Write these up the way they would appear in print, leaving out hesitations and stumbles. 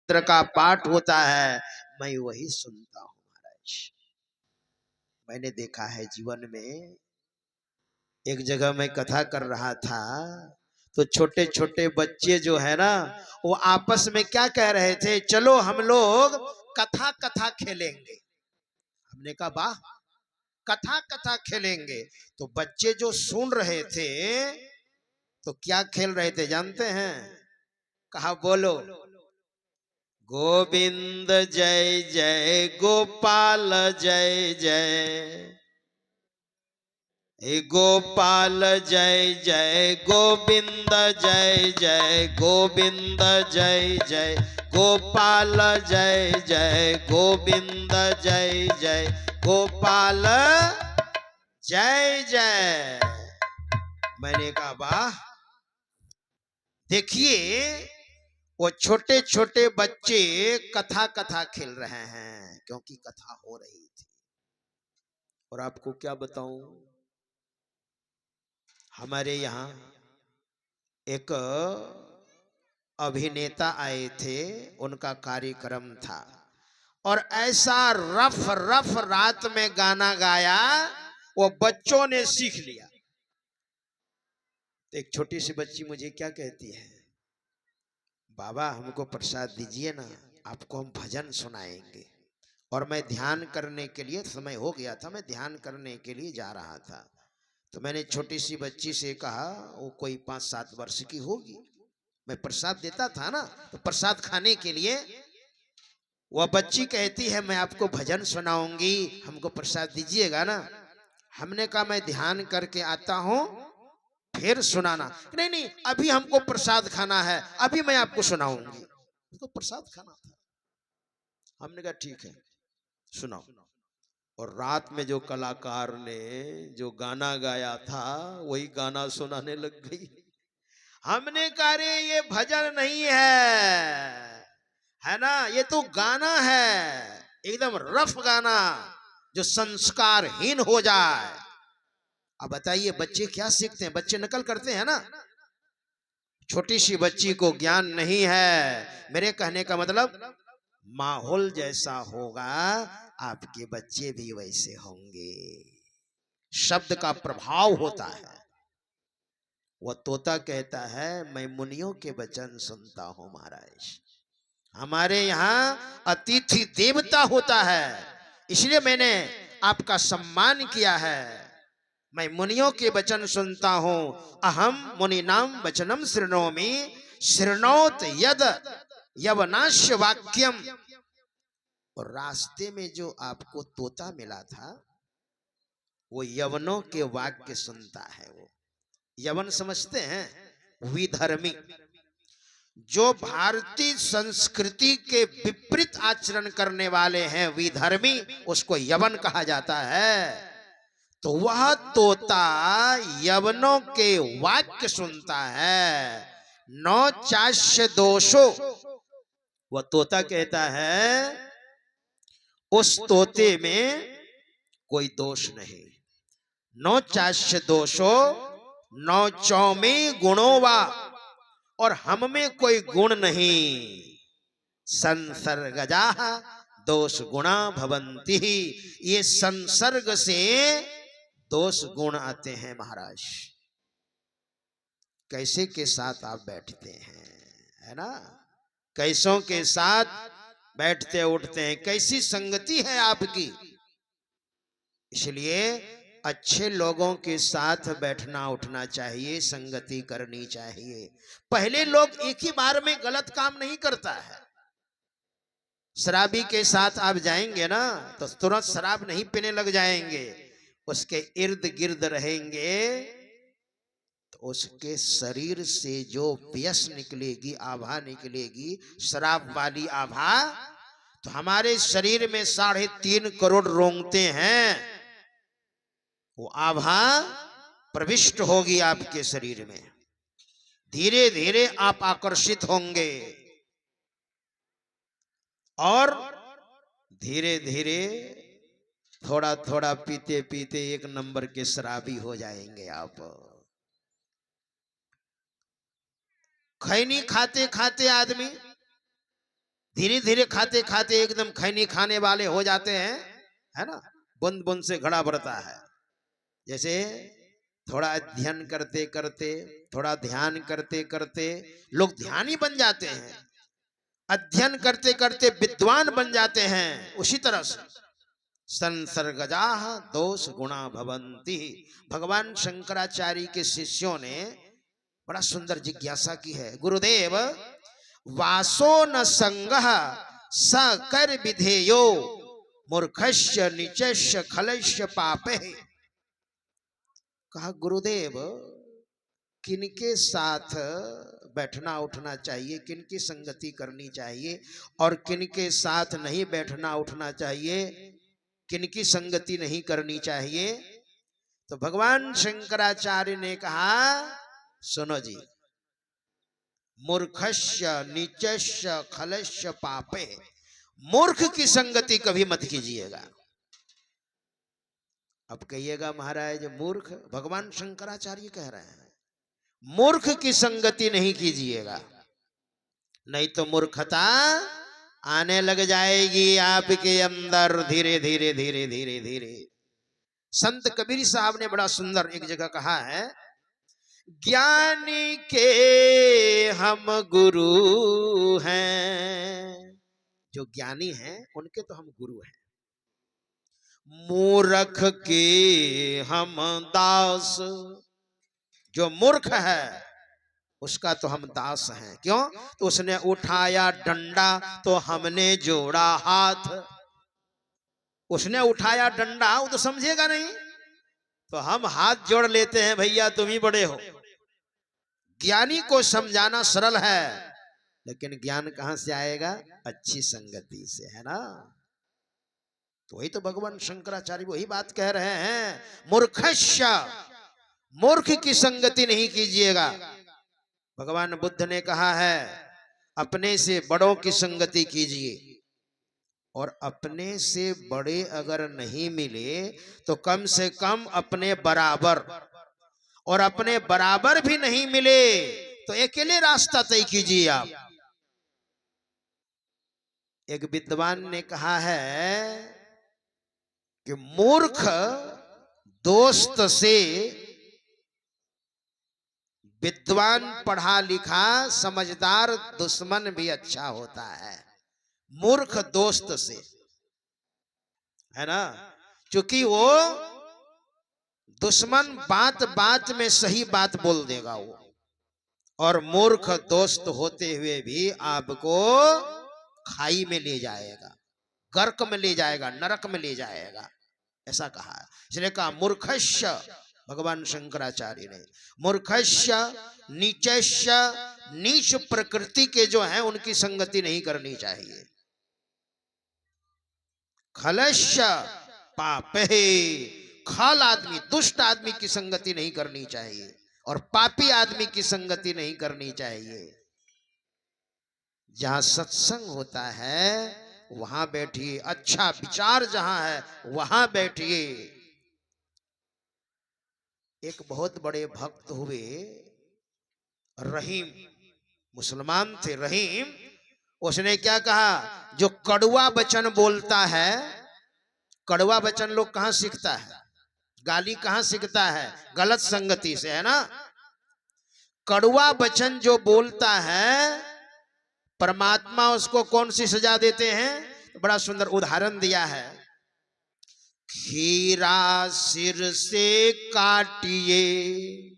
मंत्र का पाठ होता है, मैं वही सुनता हूं महाराज। मैंने देखा है जीवन में, एक जगह मैं कथा कर रहा था तो छोटे छोटे बच्चे जो है ना, वो आपस में क्या कह रहे थे, चलो हम लोग कथा कथा खेलेंगे। हमने कहा वाह, कथा कथा खेलेंगे। तो बच्चे जो सुन रहे थे तो क्या खेल रहे थे जानते हैं? कहा बोलो, गोविंद जय जय गोपाल जय जय, हे गोपाल जय जय गोविंद जय जय गोविंद जय जय गोपाल जय जय गोविंद जय जय गोपाल जय जय। मैंने कहा वाह, देखिए वो छोटे छोटे बच्चे कथा कथा खेल रहे हैं, क्योंकि कथा हो रही थी। और आपको क्या बताऊं, हमारे यहाँ एक अभिनेता आए थे, उनका कार्यक्रम था, और ऐसा रफ रफ रात में गाना गाया, वो बच्चों ने सीख लिया। तो एक छोटी सी बच्ची मुझे क्या कहती है, बाबा हमको प्रसाद दीजिए ना, आपको हम भजन सुनाएंगे। और मैं ध्यान करने के लिए, समय हो गया था, मैं ध्यान करने के लिए जा रहा था। तो मैंने छोटी सी बच्ची से कहा, वो कोई 5-7 वर्ष की होगी, मैं प्रसाद देता था ना, तो प्रसाद खाने के लिए वह बच्ची कहती है मैं आपको भजन सुनाऊंगी, हमको प्रसाद दीजिएगा ना। हमने कहा मैं ध्यान करके आता हूं, फिर सुनाना। नहीं नहीं, अभी हमको प्रसाद खाना है, अभी मैं आपको सुनाऊंगी। तो प्रसाद खाना था। हमने कहा ठीक है सुनाओ। और रात में जो कलाकार ने जो गाना गाया था, वही गाना सुनाने लग गई। हमने कहा रे ये भजन नहीं है ना, ये तो गाना है, एकदम रफ गाना जो संस्कारहीन हो जाए। अब बताइए बच्चे क्या सीखते हैं? बच्चे नकल करते हैं ना। छोटी सी बच्ची को ज्ञान नहीं है। मेरे कहने का मतलब, माहौल जैसा होगा आपके बच्चे भी वैसे होंगे। शब्द का प्रभाव होता है। वह तोता कहता है मैं मुनियों के वचन सुनता हूं महाराज। हमारे यहाँ अतिथि देवता होता है, इसलिए मैंने आपका सम्मान किया है। मैं मुनियों के वचन सुनता हूं। अहम मुनि नाम वचनम शृणोमि, शृणोत यद यवनाश्य वाक्यम। और रास्ते में जो आपको तोता मिला था, वो यवनों के वाक्य सुनता है। वो यवन समझते हैं, विधर्मी, जो भारतीय संस्कृति के विपरीत आचरण करने वाले हैं, विधर्मी, उसको यवन कहा जाता है। तो वह तोता यवनों के वाक्य सुनता है। नौ चाष्य दोषो, वह तोता कहता है उस तोते में कोई दोष नहीं। नौ चाष्य दोषो नौ चौमे गुणोवा, और हम में कोई गुण नहीं। संसर्गजा दोष गुणा भवंती, ये संसर्ग से दोष गुण आते हैं महाराज। कैसे के साथ आप बैठते हैं, है ना, कैसों के साथ बैठते उठते हैं, कैसी संगति है आपकी। इसलिए अच्छे लोगों के साथ बैठना उठना चाहिए, संगति करनी चाहिए। पहले लोग एक ही बार में गलत काम नहीं करता है। शराबी के साथ आप जाएंगे ना तो तुरंत शराब नहीं पीने लग जाएंगे, उसके इर्द गिर्द रहेंगे तो उसके शरीर से जो व्यस निकलेगी, आभा निकलेगी, शराब वाली आभा। तो हमारे शरीर में 3.5 करोड़ रोंगटे हैं, वो आभा प्रविष्ट होगी आपके शरीर में। धीरे धीरे आप आकर्षित होंगे और धीरे धीरे थोड़ा थोड़ा पीते पीते 1 नंबर के शराबी हो जाएंगे आप। खैनी खाते खाते आदमी धीरे धीरे खाते खाते एकदम खैनी खाने वाले हो जाते हैं, है ना। बूंद बूंद से घड़ा भरता है। जैसे थोड़ा अध्ययन करते करते, थोड़ा ध्यान करते करते लोग ध्यानी बन जाते हैं, अध्ययन करते करते विद्वान बन जाते हैं। उसी तरह से संसर्गजा दोष गुणा भवंती। भगवान शंकराचार्य के शिष्यों ने बड़ा सुंदर जिज्ञासा की है। गुरुदेव, वासो न संगः स कर विधेयो मूर्खस्य नीचस्य खलस्य पापे। कहा गुरुदेव, किनके साथ बैठना उठना चाहिए, किनकी संगति करनी चाहिए और किनके साथ नहीं बैठना उठना चाहिए, किनकी संगति नहीं करनी चाहिए। तो भगवान शंकराचार्य ने कहा, सुनो जी, मूर्खस्य नीचस्य खलस्य पापे। मूर्ख की संगति कभी मत कीजिएगा। अब कहिएगा महाराज मूर्ख, भगवान शंकराचार्य कह रहे हैं मूर्ख की संगति नहीं कीजिएगा, नहीं तो मूर्खता आने लग जाएगी आपके अंदर धीरे धीरे धीरे धीरे धीरे। संत कबीर साहब ने बड़ा सुंदर एक जगह कहा है, ज्ञानी के हम गुरु हैं। जो ज्ञानी हैं उनके तो हम गुरु हैं। मूर्ख के हम दास। जो मूर्ख है उसका तो हम दास हैं। क्यों? तो उसने उठाया डंडा तो हमने जोड़ा हाथ। उसने उठाया डंडा, वो तो समझेगा नहीं, तो हम हाथ जोड़ लेते हैं, भैया तुम ही बड़े हो। ज्ञानी को समझाना सरल है, लेकिन ज्ञान कहां से आएगा? अच्छी संगति से, है ना। तो वही तो भगवान शंकराचार्य वही बात कह रहे हैं, मूर्खस्य, मूर्ख की संगति नहीं कीजिएगा। भगवान बुद्ध ने कहा है, अपने से बड़ों की संगति कीजिए, और अपने से बड़े अगर नहीं मिले तो कम से कम अपने बराबर, और अपने बराबर भी नहीं मिले तो अकेले रास्ता तय कीजिए आप। एक विद्वान ने कहा है कि मूर्ख दोस्त से विद्वान पढ़ा लिखा समझदार दुश्मन भी अच्छा होता है। मूर्ख दोस्त से, है ना, क्योंकि वो दुश्मन बात बात में सही बात बोल देगा वो, और मूर्ख दोस्त होते हुए भी आपको खाई में ले जाएगा, गर्क में ले जाएगा, नरक में ले जाएगा। ऐसा कहा है। इसलिए कहा मूर्खस्य, भगवान शंकराचार्य ने, मूर्खस्य नीचस्य, नीच प्रकृति के जो हैं उनकी संगति नहीं करनी चाहिए। खलस्य पापे, खल आदमी, दुष्ट आदमी की संगति नहीं करनी चाहिए, और पापी आदमी की संगति नहीं करनी चाहिए। जहां सत्संग होता है वहां बैठिए, अच्छा विचार जहां है वहां बैठिए। एक बहुत बड़े भक्त हुए, रहीम, मुसलमान थे रहीम। उसने क्या कहा, जो कड़वा वचन बोलता है, कड़वा वचन लोग कहां सीखता है? गाली कहां सीखता है? गलत संगति से, है ना। कड़वा वचन जो बोलता है, परमात्मा उसको कौन सी सजा देते हैं? तो बड़ा सुंदर उदाहरण दिया है, खीरा सिर से काटिए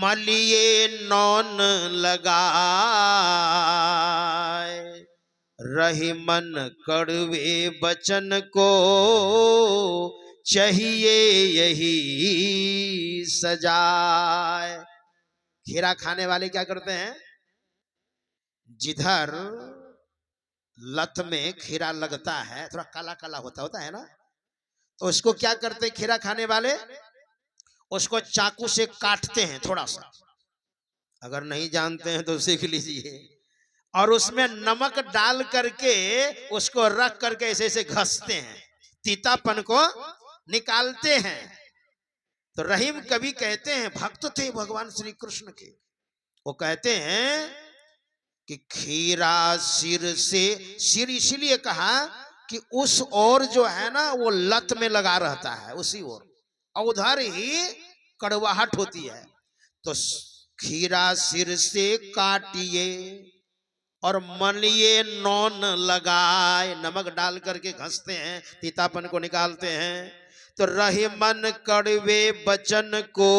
मलिए नौन लगाए, रही मन कड़वे बचन को चाहिए यही सजाए। खीरा खाने वाले क्या करते हैं? जिधर लत में खीरा लगता है, थोड़ा काला काला होता है ना, तो उसको क्या करते हैं खीरा खाने वाले? उसको चाकू से काटते हैं थोड़ा सा। अगर नहीं जानते हैं तो सीख लीजिए। और उसमें नमक डाल करके उसको रख करके ऐसे ऐसे घसते हैं, तीतापन को निकालते हैं। तो रहीम कवि कहते हैं, भक्त थे भगवान श्री कृष्ण के, वो कहते हैं कि खीरा सिर से, सिर इसीलिए कहा कि उस ओर जो है ना वो लत में लगा रहता है, उसी ओर, और उधर ही कड़वाहट होती है। तो खीरा सिर से काटिए और मलिए नौन लगाए, नमक डाल करके घसते हैं, तीतापन को निकालते हैं। तो रहे मन कड़वे बचन को,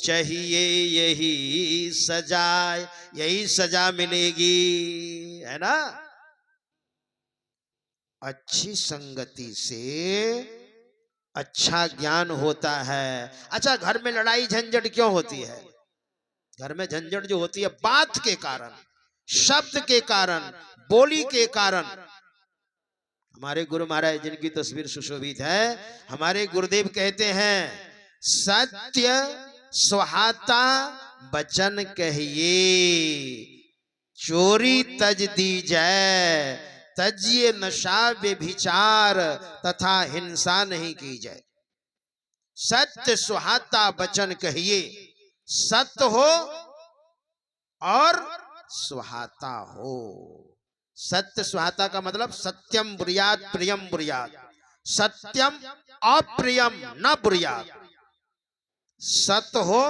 चाहिए यही सजाए, यही सजा मिलेगी, है ना। अच्छी संगति से अच्छा ज्ञान होता है। अच्छा, घर में लड़ाई झंझट क्यों होती है? घर में झंझट जो होती है बात के कारण, शब्द के कारण, बोली के कारण। हमारे गुरु महाराज जिनकी तस्वीर सुशोभित है, हमारे गुरुदेव कहते हैं, सत्य सुहाता बचन कहिए, चोरी तज दीजै, तजिए नशा व्यभिचार, तथा हिंसा नहीं की जाए। सत्य सुहाता बचन कहिए, सत्य हो और सुहाता हो। सत्य सुहाता का मतलब सत्यम बुर्यात प्रियम बुर्यात, सत्यम अप्रियम न बुर्यात। सत्य हो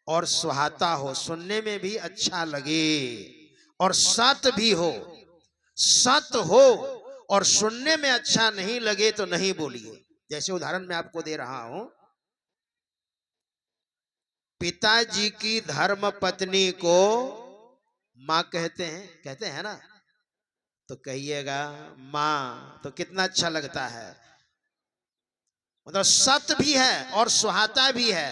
और सुहाता हो, सुनने में भी अच्छा लगे, और सत्य भी हो। सत्य हो और सुनने में अच्छा नहीं लगे तो नहीं बोलिए। जैसे उदाहरण मैं आपको दे रहा हूं, पिताजी की धर्म पत्नी को माँ कहते हैं ना, तो कहिएगा माँ, तो कितना अच्छा लगता है। मतलब सत्य भी है और सुहाता भी है।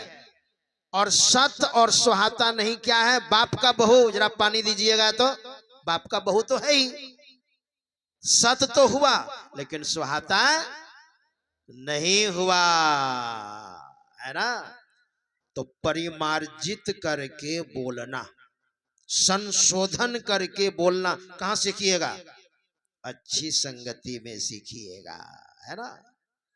और सत्य और सुहाता नहीं क्या है? बाप का बहू, जरा पानी दीजिएगा, तो बाप का बहू तो है ही। सत्य तो हुआ लेकिन सुहाता नहीं हुआ, है ना। तो परिमार्जित करके बोलना, संशोधन करके बोलना कहां सीखिएगा? अच्छी संगति में सीखिएगा, है ना।